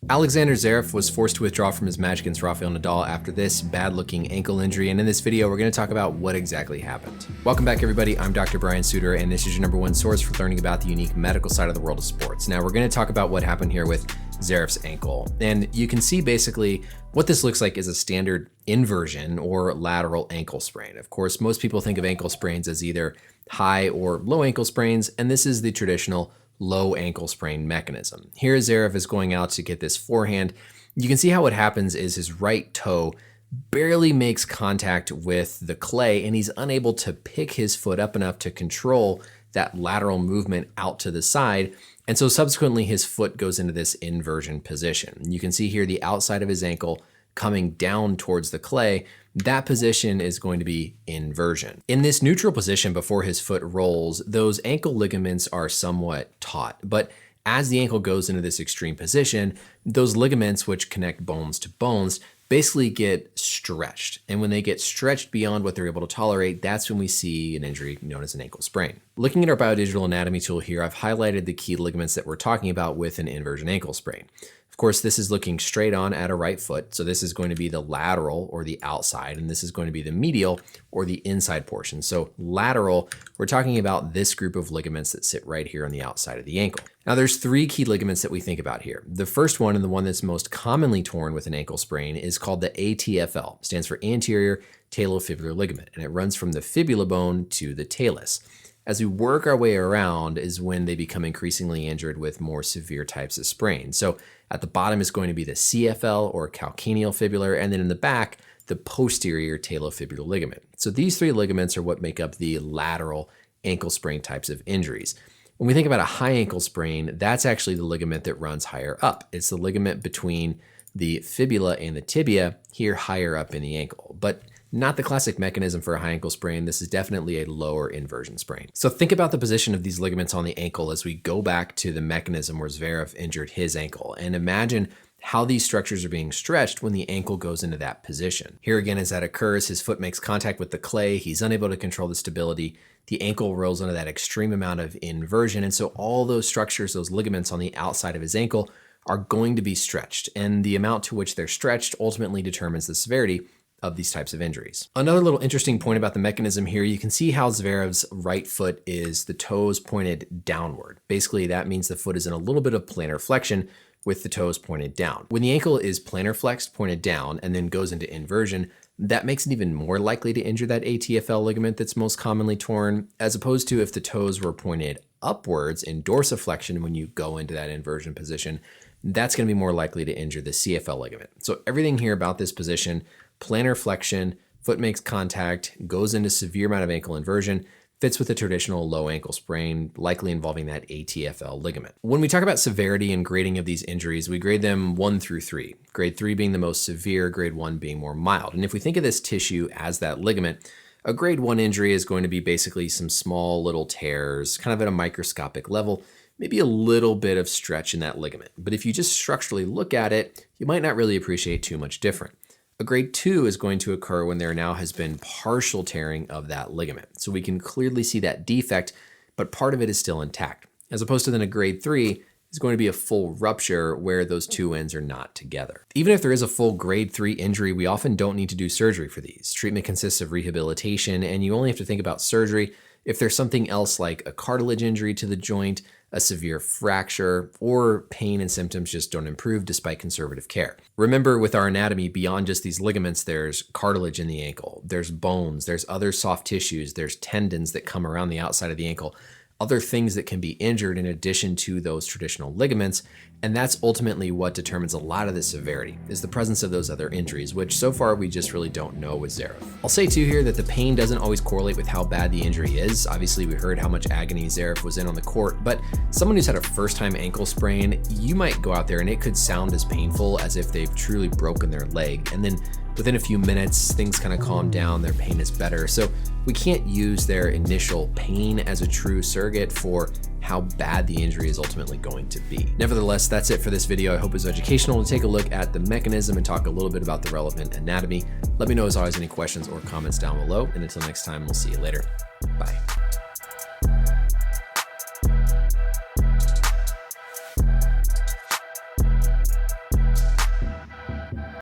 Alexander Zverev was forced to withdraw from his match against Rafael Nadal after this bad-looking ankle injury, and in this video, we're going to talk about what exactly happened. Welcome back, everybody. I'm Dr. Brian Sutterer, and this is your #1 source for learning about the unique medical side of the world of sports. Now, we're going to talk about what happened here with Zverev's ankle, and you can see basically what this looks like is a standard inversion or lateral ankle sprain. Of course, most people think of ankle sprains as either high or low ankle sprains, and this is the traditional low ankle sprain mechanism. Here Zverev is going out to get this forehand. You can see how what happens is his right toe barely makes contact with the clay and he's unable to pick his foot up enough to control that lateral movement out to the side. And so subsequently his foot goes into this inversion position. You can see here the outside of his ankle coming down towards the clay. That position is going to be inversion. In this neutral position before his foot rolls, those ankle ligaments are somewhat taut, but as the ankle goes into this extreme position, those ligaments which connect bones to bones basically get stretched. And when they get stretched beyond what they're able to tolerate, that's when we see an injury known as an ankle sprain. Looking at our biodigital anatomy tool here, I've highlighted the key ligaments that we're talking about with an inversion ankle sprain. Of course, this is looking straight on at a right foot. So this is going to be the lateral or the outside, and this is going to be the medial or the inside portion. So lateral, we're talking about this group of ligaments that sit right here on the outside of the ankle. Now there's three key ligaments that we think about here. The first one, and the one that's most commonly torn with an ankle sprain, is called the ATFL, stands for anterior talofibular ligament, and it runs from the fibula bone to the talus. As we work our way around is when they become increasingly injured with more severe types of sprains. So at the bottom is going to be the CFL or calcaneal fibular, and then in the back, the posterior talofibular ligament. So these three ligaments are what make up the lateral ankle sprain types of injuries. When we think about a high ankle sprain, that's actually the ligament that runs higher up. It's the ligament between the fibula and the tibia, here higher up in the ankle. But not the classic mechanism for a high ankle sprain. This is definitely a lower inversion sprain. So think about the position of these ligaments on the ankle as we go back to the mechanism where Zverev injured his ankle, and imagine how these structures are being stretched when the ankle goes into that position. Here again, as that occurs, his foot makes contact with the clay. He's unable to control the stability. The ankle rolls into that extreme amount of inversion. And so all those structures, those ligaments on the outside of his ankle are going to be stretched. And the amount to which they're stretched ultimately determines the severity of these types of injuries. Another little interesting point about the mechanism here, you can see how Zverev's right foot is the toes pointed downward. Basically, that means the foot is in a little bit of plantar flexion with the toes pointed down. When the ankle is plantar flexed, pointed down, and then goes into inversion, that makes it even more likely to injure that ATFL ligament that's most commonly torn, as opposed to if the toes were pointed upwards in dorsiflexion when you go into that inversion position, that's going to be more likely to injure the CFL ligament. So everything here about this position, plantar flexion, foot makes contact, goes into severe amount of ankle inversion, fits with a traditional low ankle sprain, likely involving that ATFL ligament. When we talk about severity and grading of these injuries, we grade them 1 through 3. Grade 3 being the most severe, grade 1 being more mild. And if we think of this tissue as that ligament, a grade 1 injury is going to be basically some small little tears, kind of at a microscopic level, maybe a little bit of stretch in that ligament. But if you just structurally look at it, you might not really appreciate too much different. A grade 2 is going to occur when there now has been partial tearing of that ligament. So we can clearly see that defect, but part of it is still intact. As opposed to then a grade 3 is going to be a full rupture where those two ends are not together. Even if there is a full grade 3 injury, we often don't need to do surgery for these. Treatment consists of rehabilitation, and you only have to think about surgery if there's something else like a cartilage injury to the joint, a severe fracture, or pain and symptoms just don't improve despite conservative care. Remember, with our anatomy, beyond just these ligaments, there's cartilage in the ankle, there's bones, there's other soft tissues, there's tendons that come around the outside of the ankle, other things that can be injured in addition to those traditional ligaments. And that's ultimately what determines a lot of the severity, is the presence of those other injuries, which so far we just really don't know with Zverev. I'll say too here that the pain doesn't always correlate with how bad the injury is. Obviously, we heard how much agony Zverev was in on the court, but someone who's had a first-time ankle sprain, you might go out there and it could sound as painful as if they've truly broken their leg. And then within a few minutes, things kind of calm down, their pain is better. So we can't use their initial pain as a true surrogate for how bad the injury is ultimately going to be. Nevertheless, that's it for this video. I hope it was educational to take a look at the mechanism and talk a little bit about the relevant anatomy. Let me know as always any questions or comments down below. And until next time, we'll see you later. Bye.